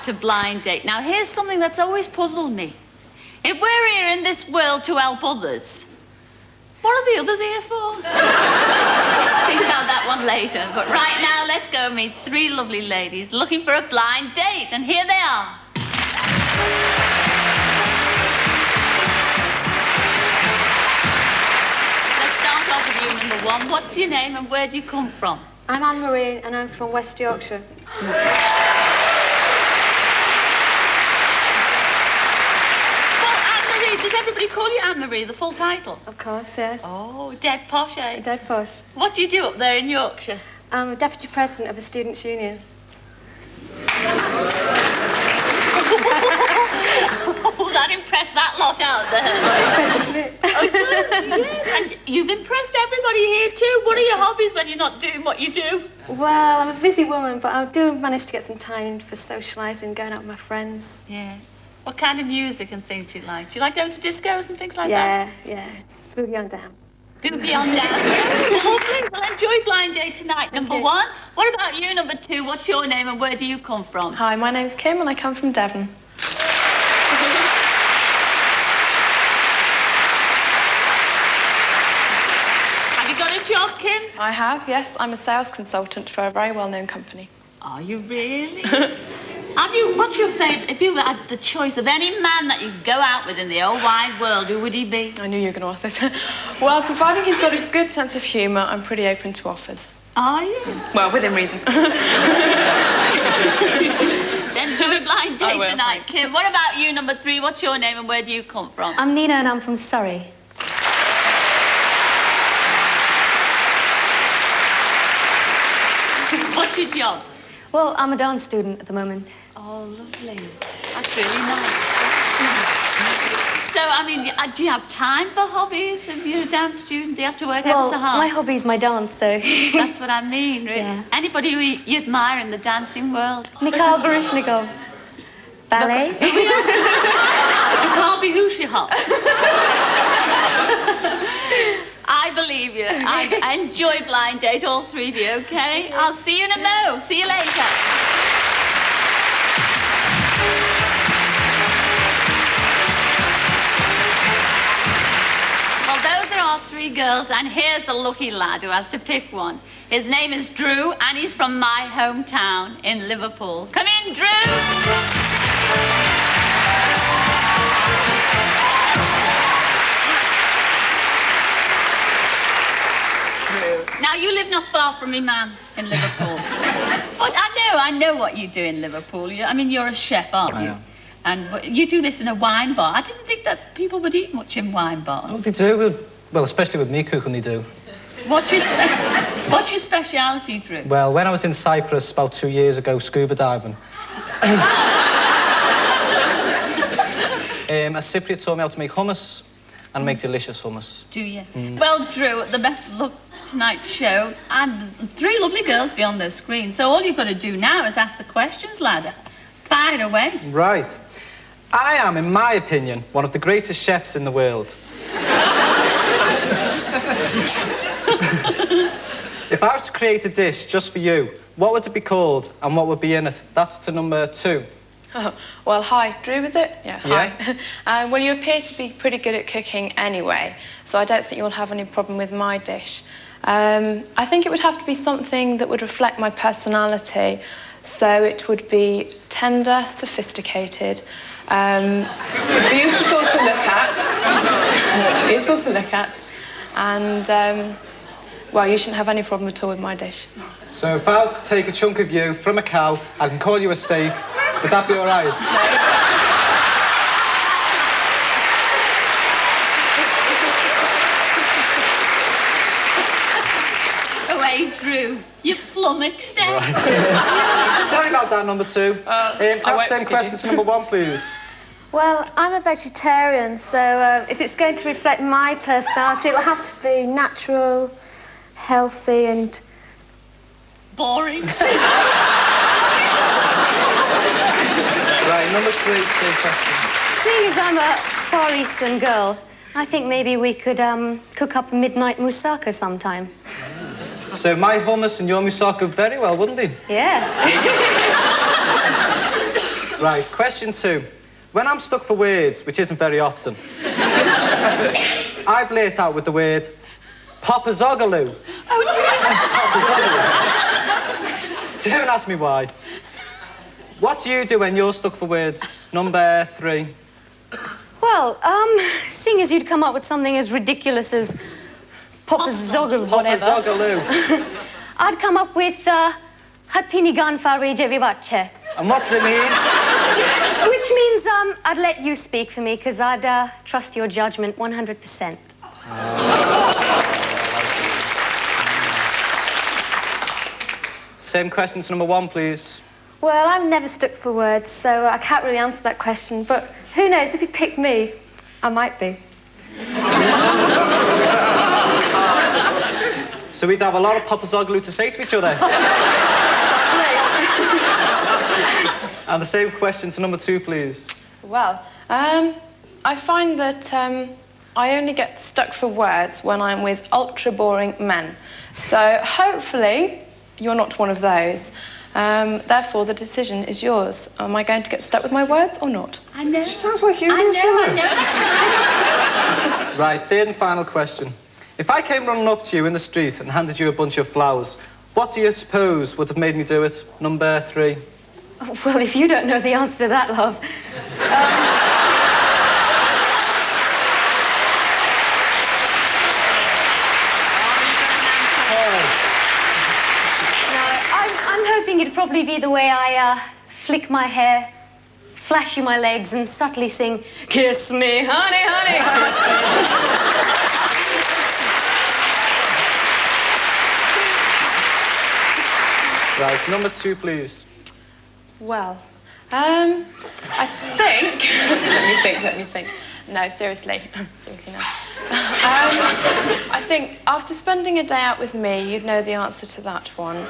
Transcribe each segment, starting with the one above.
back to blind date. Now, here's something that's always puzzled me. If we're here in this world to help others, what are the others here for? Think about that one later. But right now, let's go meet three lovely ladies looking for a blind date. And here they are. Let's start off with you, number one. What's your name and where do you come from? I'm Anne-Marie and I'm from West Yorkshire. Does everybody call you Anne-Marie, the full title? Of course, yes. Oh, dead posh, eh? Dead posh. What do you do up there in Yorkshire? I'm a deputy president of a students' union. Oh, that impressed that lot out there. Oh, good, yes. And you've impressed everybody here too. What are your hobbies when you're not doing what you do? Well, I'm a busy woman, but I do manage to get some time for socialising, going out with my friends. Yeah. What kind of music and things do you like? Do you like going to discos and things like that? Yeah. Boogie on down. Boogie on down. Lovely. Well, enjoy blind date tonight, number one. What about you, number two? What's your name and where do you come from? Hi, my name's Kim and I come from Devon. Have you got a job, Kim? I have, yes. I'm a sales consultant for a very well-known company. Are you really? What's your favourite, if you had the choice of any man that you could go out with in the whole wide world, who would he be? I knew you were going to ask this. Well, providing he's got a good sense of humour, I'm pretty open to offers. Are you? Well, within reason. Then do a blind date tonight, Kim. What about you, number three? What's your name and where do you come from? I'm Nina and I'm from Surrey. What's your job? Well, I'm a dance student at the moment. Oh, lovely. That's really nice. So, I mean, do you have time for hobbies if you're a dance student? Do you have to work ever so hard? My hobby's my dance, so... That's what I mean, really. Yeah. Anybody who you admire in the dancing world? Mikhail Baryshnikov. Ballet. Mikhail Baryshnikov. I believe you. I enjoy blind date, all three of you, okay? I'll see you in a mo. See you later. Well, those are our three girls, and here's the lucky lad who has to pick one. His name is Drew, and he's from my hometown in Liverpool. Come in, Drew! Now, you live not far from me, ma'am, in Liverpool. But I know what you do in Liverpool. I mean, you're a chef, aren't you? And you do this in a wine bar. I didn't think that people would eat much in wine bars. Well, they do. Well, especially with me cooking, they do. What's your speciality, Drew? Well, when I was in Cyprus about 2 years ago, scuba diving, a Cypriot taught me how to make hummus and make delicious hummus. Do you? Well, Drew, the best of luck for tonight's show. And three lovely girls beyond those screens. So all you've got to do now is ask the questions, lad. Fire it away. Right. I am, in my opinion, one of the greatest chefs in the world. If I was to create a dish just for you, what would it be called and what would be in it? That's to number two. Oh, well, hi. Drew, is it? Yeah, hi. Well, you appear to be pretty good at cooking anyway, so I don't think you'll have any problem with my dish. I think it would have to be something that would reflect my personality, so it would be tender, sophisticated, beautiful to look at, and, well, you shouldn't have any problem at all with my dish. So if I was to take a chunk of you from a cow, I can call you a steak. Would that be all right? Away, Drew. You flummoxed it. Right. Sorry about that, number two. Ask the same question to number one, please. Well, I'm a vegetarian, so if it's going to reflect my personality, it'll have to be natural, healthy and... boring. Right, number three, same question. Seeing as I'm a Far Eastern girl, I think maybe we could cook up a midnight moussaka sometime. So my hummus and your moussaka very well, wouldn't they? Yeah. Right, question 2. When I'm stuck for words, which isn't very often, I blurt out with the word Papa-zogaloo. Oh, Papa-zogaloo. Don't ask me why. What do you do when you're stuck for words? Number 3. Well, seeing as you'd come up with something as ridiculous as Papa-zogaloo, whatever, Papa-zogaloo. I'd come up with Hatini gan fare vivace. And what does it mean? Which means I'd let you speak for me, because I'd trust your judgment 100%. Same question to number 1, please. Well, I'm never stuck for words, so I can't really answer that question. But who knows, if you picked me, I might be. So we'd have a lot of Papa-zogaloo to say to each other. And the same question to number 2, please. Well, I find that I only get stuck for words when I'm with ultra-boring men. So hopefully you're not one of those. Therefore, the decision is yours. Am I going to get stuck with my words or not? I know. She sounds like you. I know. Right, 3rd and final question. If I came running up to you in the street and handed you a bunch of flowers, what do you suppose would have made me do it? Number 3. Oh, well, if you don't know the answer to that, love. No, I'm hoping it'd probably be the way I flick my hair, flash you my legs, and subtly sing, "Kiss me, honey, honey, kiss me." Right, number 2, please. Well, I think... let me think. No, seriously. Seriously, no. I think after spending a day out with me, you'd know the answer to that one.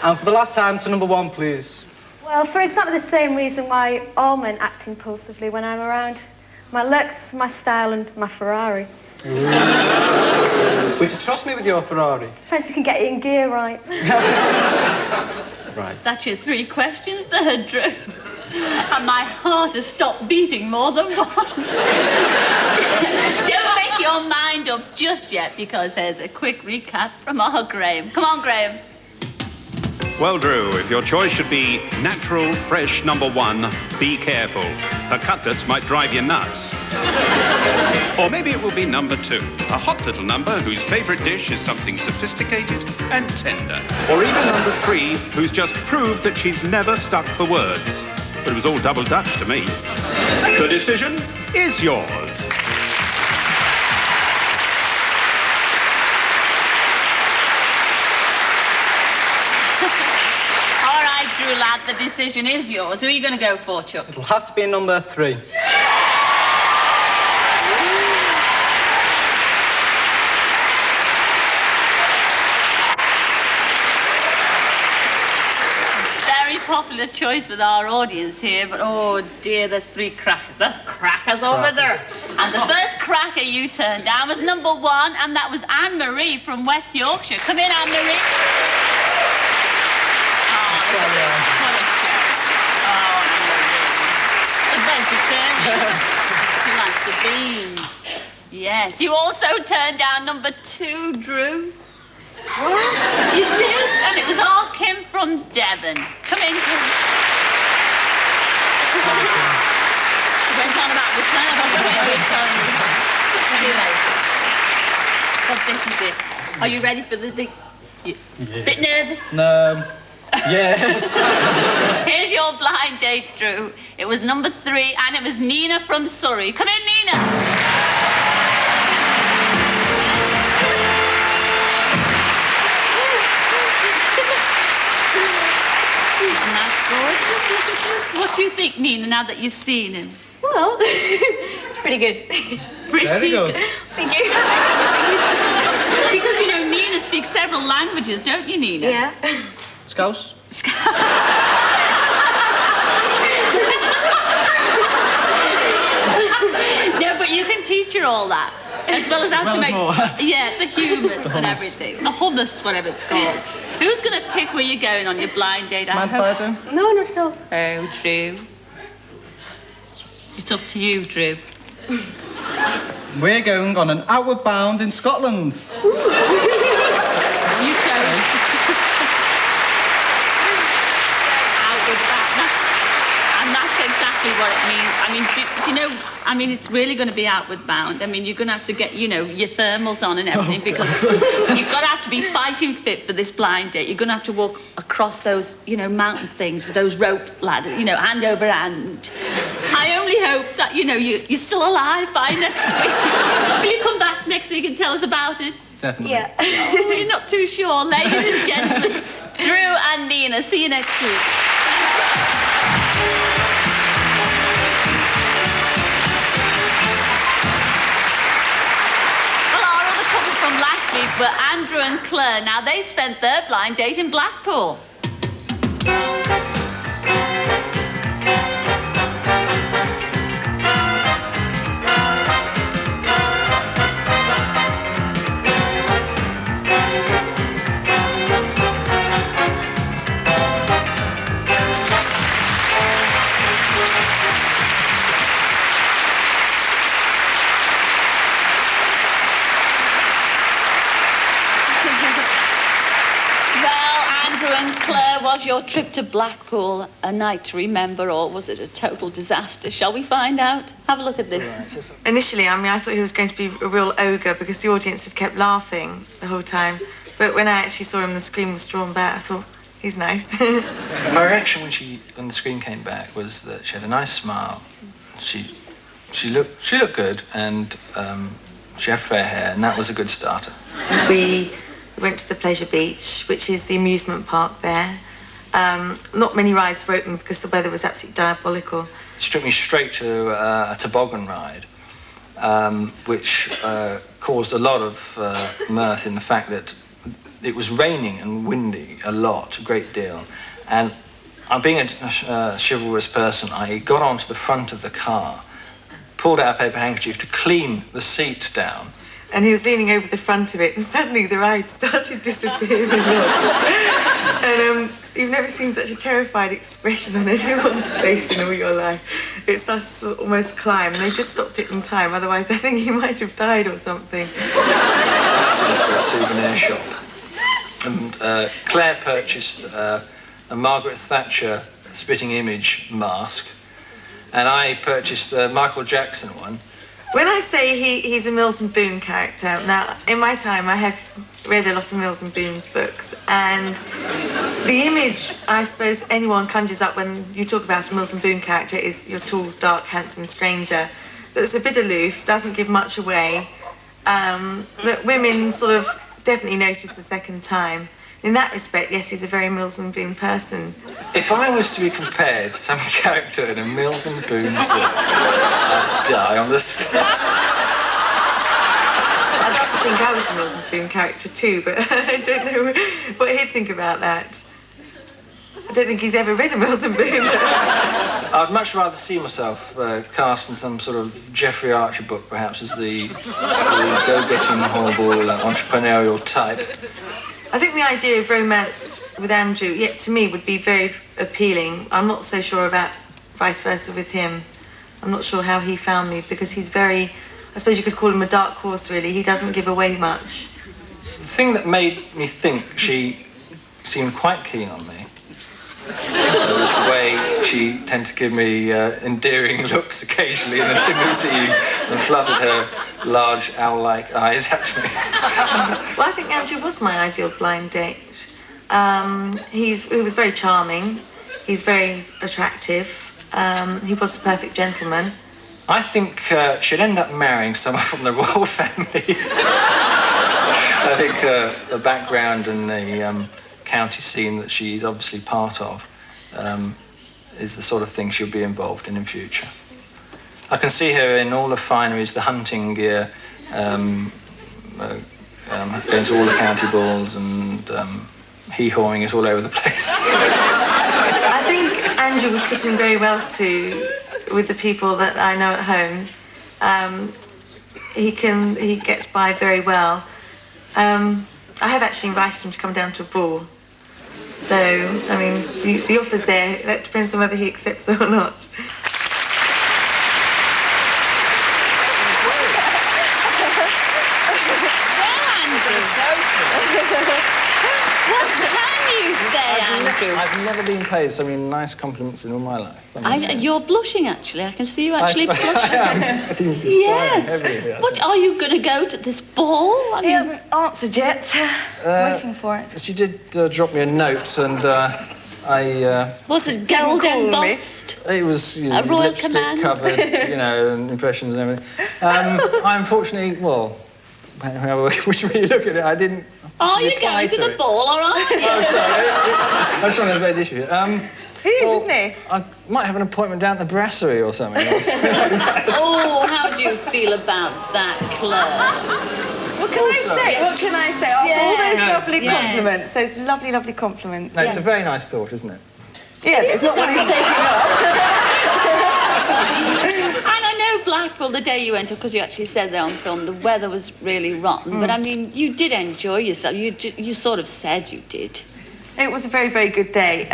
And for the last time, to number 1, please. Well, for exactly the same reason why all men act impulsively when I'm around. My looks, my style, and my Ferrari. Would you trust me with your Ferrari? Depends if we can get it in gear right. Right. That's your 3 questions there, Drew. And my heart has stopped beating more than once. Don't make your mind up just yet, because there's a quick recap from our Graham. Come on, Graham. Well, Drew, if your choice should be natural, fresh number 1, be careful. The cutlets might drive you nuts. Or maybe it will be number 2, a hot little number whose favourite dish is something sophisticated and tender. Or even number 3, who's just proved that she's never stuck for words. But it was all double Dutch to me. The decision is yours. All right, Drew, lad, the decision is yours. Who are you going to go for, Chuck? It'll have to be number 3. Popular choice with our audience here, but oh dear, the 3 crackers over there. And the first cracker you turned down was number 1, and that was Anne-Marie from West Yorkshire. Come in, Anne-Marie. Oh, Anne-Marie. Adventure beans. Yes, you also turned down number 2, Drew. What? You did? And it was all Kim from Devon. Come in, Kim. She went on about return. See you later. But this is it. Are you ready for the big... Bit nervous? No. Yes. Here's your blind date, Drew. It was number 3, and it was Nina from Surrey. Come in, Nina. What do you think, Nina, now that you've seen him? Well, it's pretty good. Very good. Thank you. Because, you know, Nina speaks several languages, don't you, Nina? Yeah. Scouse? No, but you can teach her all that. As well as how to make, more. yeah, the humours and everything. The hummus, whatever it's called. Who's going to pick where you're going on your blind date? Mind if I do? No, not at all. Oh, Drew. It's up to you, Drew. We're going on an outward bound in Scotland. You chose. Outward bound. And that's exactly what it means. I mean, do you know, I mean, it's really going to be outward bound. I mean, you're going to have to get, you know, your thermals on and everything because you've got to have to be fighting fit for this blind date. You're going to have to walk across those, you know, mountain things with those rope ladders, you know, hand over hand. I only hope that, you know, you're still alive by next week. Will you come back next week and tell us about it? Definitely. Yeah. Oh, we're not too sure. Ladies and gentlemen, Drew and Nina, see you next week. Well, our other couple from last week were Andrew and Claire. Now, they spent their blind date in Blackpool. Claire, was your trip to Blackpool a night to remember, or was it a total disaster? Shall we find out? Have a look at this. Initially, I mean, I thought he was going to be a real ogre because the audience had kept laughing the whole time. But when I actually saw him, the screen was drawn back. I thought, he's nice. My reaction when the screen came back was that she had a nice smile. She looked good, and she had fair hair, and that was a good starter. We went to the Pleasure Beach, which is the amusement park there. Not many rides were open because the weather was absolutely diabolical. She took me straight to a toboggan ride, which caused a lot of mirth in the fact that it was raining and windy a great deal. And being a chivalrous person, I got onto the front of the car, pulled out a paper handkerchief to clean the seat down. And he was leaning over the front of it, and suddenly the ride started disappearing. And you've never seen such a terrified expression on anyone's face in all your life. It starts to almost climb. They just stopped it in time, otherwise I think he might have died or something. A souvenir shop. And Claire purchased a Margaret Thatcher spitting image mask, and I purchased a Michael Jackson one. When I say he's a Mills and Boon character, now, in my time, I have read a lot of Mills and Boon's books, and the image I suppose anyone conjures up when you talk about a Mills and Boon character is your tall, dark, handsome stranger that's a bit aloof, doesn't give much away, that women sort of definitely notice the second time. In that respect, yes, he's a very Mills and Boon person. If I was to be compared to some character in a Mills and Boon book, I'd die on the spot. I'd like to think I was a Mills and Boon character too, but I don't know what he'd think about that. I don't think he's ever read a Mills and Boon. I'd much rather see myself cast in some sort of Geoffrey Archer book, perhaps, as the go-getting, horrible, entrepreneurial type. I think the idea of romance with Andrew, yet to me, would be very appealing. I'm not so sure about vice versa with him. I'm not sure how he found me, because he's very, I suppose you could call him a dark horse, really. He doesn't give away much. The thing that made me think she seemed quite keen on me was the way she tended to give me endearing looks occasionally in the limousine and fluttered her large owl-like eyes at me. Well, I think Andrew was my ideal blind date. He was very charming. He's very attractive. He was the perfect gentleman. I think she'd end up marrying someone from the royal family. I think the background and the county scene that she's obviously part of is the sort of thing she'll be involved in future. I can see her in all the fineries, the hunting gear, going to all the county balls and hee-hawing it all over the place. I think Andrew would fit in very well with the people that I know at home. he gets by very well. I have actually invited him to come down to a ball. So, I mean, the offer's there. That depends on whether he accepts it or not. What can you say, Andrew? I've never been paid so many nice compliments in all my life. You're blushing, actually. I can see you actually blushing. I think Yes. What, are you going to go to this ball? He hasn't answered yet. Waiting for it. She did drop me a note, and I... Was it gold embossed? It was, you know, A royal lipstick command? covered, you know, and impressions and everything. I unfortunately, well, however which way you look at it, I didn't. Are you going to the ball, or aren't you? Oh, sorry. I just wanted to raise the issue. He is, isn't he? I might have an appointment down at the brasserie or something. Oh, how do you feel about that, Claire? What can I say? What can I say? After all those lovely Yes. compliments, those lovely compliments. No, it's a very nice thought, isn't it? Yeah, it's not what he's taking up. And I know Blackpool, the day you went up, because you actually said there on film, the weather was really rotten. But I mean, you did enjoy yourself. You sort of said you did. It was a very, very good day.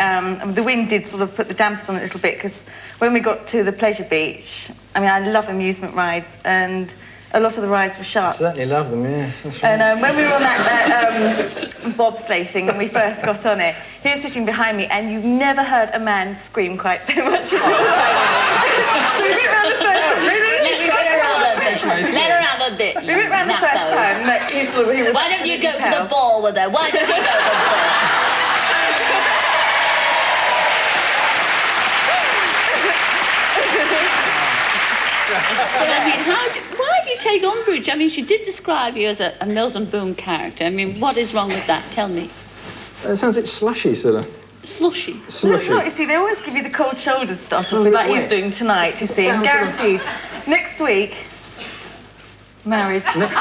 The wind did sort of put the dampers on it a little bit, because when we got to the pleasure beach, I mean, I love amusement rides, and a lot of the rides were shut. I certainly love them, yes. That's right. And when we were on that bobsleigh thing, when we first got on it, he was sitting behind me, and you've never heard a man scream quite so much in your life. So we went round the first time. Let her have a bit. We went round the first time. Like, he was Why don't you go to the ball with her? Why don't you go to the ball? But I mean, why do you take umbrage? I mean, she did describe you as a Mills and Boon character. I mean, what is wrong with that? Tell me. It sounds a bit slushy, sort of. Slushy. Well, it's Slushy. not, you see, they always give you the cold shoulders start off Well, that he's wet. doing tonight, you see, Sounds guaranteed. Next week, marriage. We'll have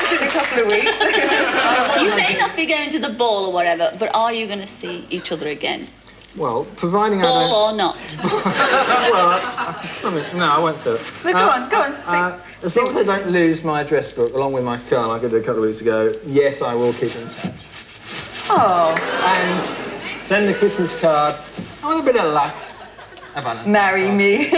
to in a couple of weeks. You may not be going to the ball or whatever, but are you going to see each other again? Well, providing I Ball don't... or not? Well, something... No, I won't say it. No, go on, sing. As long as I don't lose my address book along with my car like I did a couple of weeks ago, yes, I will keep in touch. Oh. And send a Christmas card. And with a bit of luck, a Valentine's Marry card. me.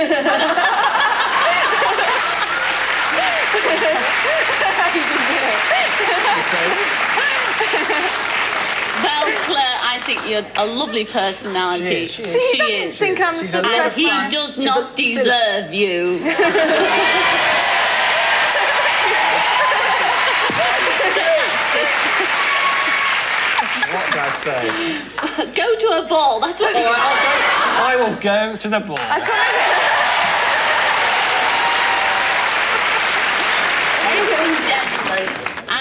Well, Claire, I think you're a lovely personality. She is. He doesn't think I'm She's the a sort of lot And of he fun. does She's not deserve you. What did I say? Go to a ball, that's what you I will go to the ball. Ladies and gentlemen,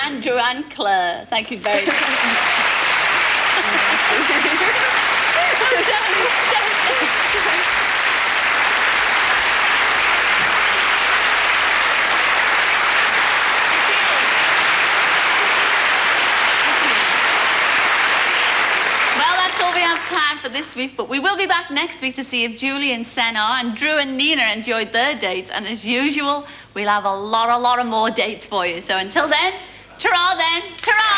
Andrew and Claire, thank you very much. Well, that's all we have time for this week, but we will be back next week to see if Julie and Senna and Drew and Nina enjoyed their dates, and as usual, we'll have a lot of more dates for you. So until then, ta-ra then, ta-ra!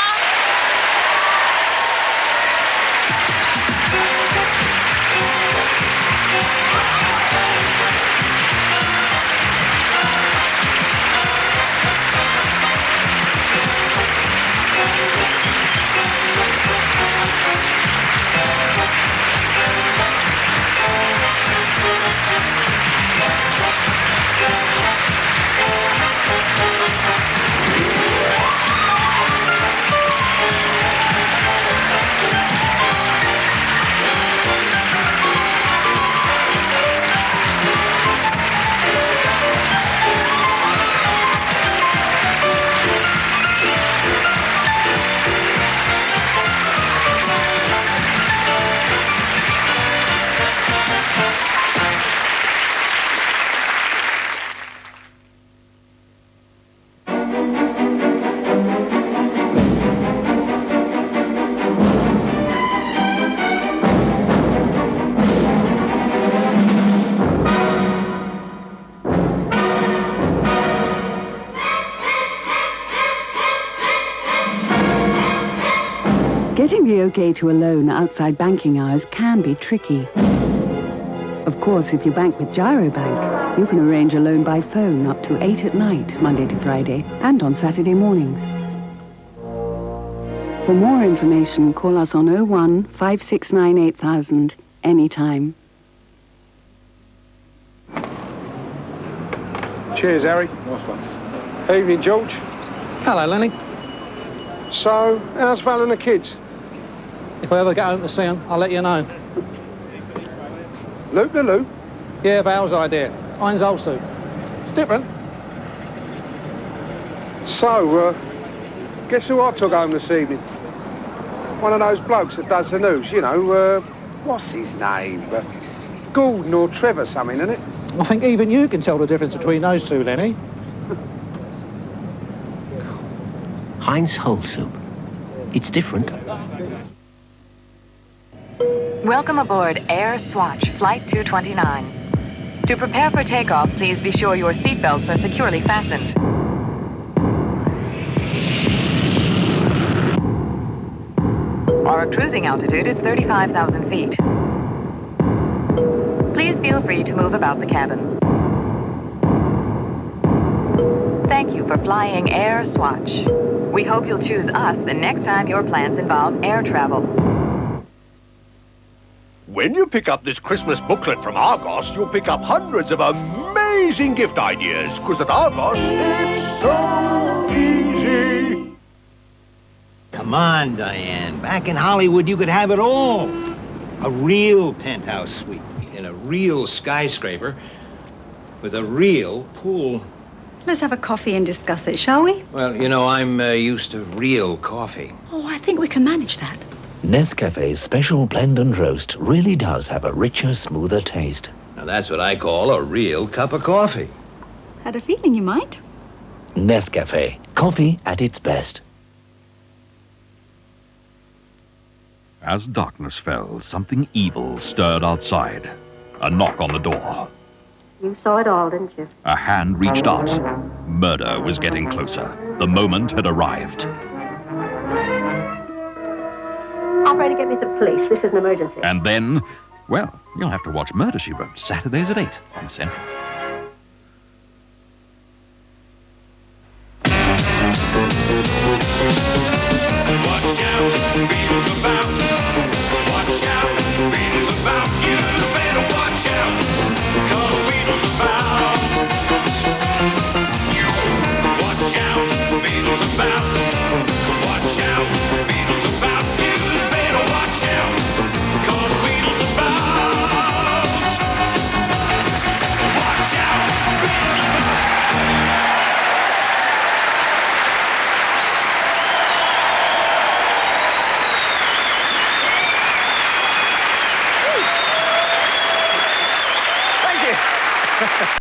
Getting the OK to a loan outside banking hours can be tricky. Of course, if you bank with Girobank, you can arrange a loan by phone up to 8 at night, Monday to Friday, and on Saturday mornings. For more information, call us on 01 569 8000 anytime. Cheers, Harry. Nice one. Evening, George. Hello, Lenny. So, how's Val and the kids? If I ever get home to see them, I'll let you know. Loop the loop? Yeah, Val's idea. Heinz old soup. It's different. So, guess who I took home this evening? One of those blokes that does the news, you know, what's his name? Gordon or Trevor something, isn't it? I think even you can tell the difference between those two, Lenny. Heinz whole soup. It's different. Welcome aboard Air Swatch Flight 229. To prepare for takeoff, please be sure your seatbelts are securely fastened. Our cruising altitude is 35,000 feet. Please feel free to move about the cabin. Thank you for flying Air Swatch. We hope you'll choose us the next time your plans involve air travel. When you pick up this Christmas booklet from Argos, you'll pick up hundreds of amazing gift ideas, because at Argos, it's so easy. Come on, Diane. Back in Hollywood, you could have it all. A real penthouse suite in a real skyscraper with a real pool. Let's have a coffee and discuss it, shall we? Well, you know, I'm used to real coffee. Oh, I think we can manage that. Nescafe's special blend and roast really does have a richer, smoother taste. Now, that's what I call a real cup of coffee. Had a feeling you might. Nescafe, coffee at its best. As darkness fell, something evil stirred outside. A knock on the door. You saw it all, didn't you? A hand reached out. Murder was getting closer. The moment had arrived. Operator, get me the police. This is an emergency. And then, well, you'll have to watch Murder, She Wrote, Saturdays at 8 on Central.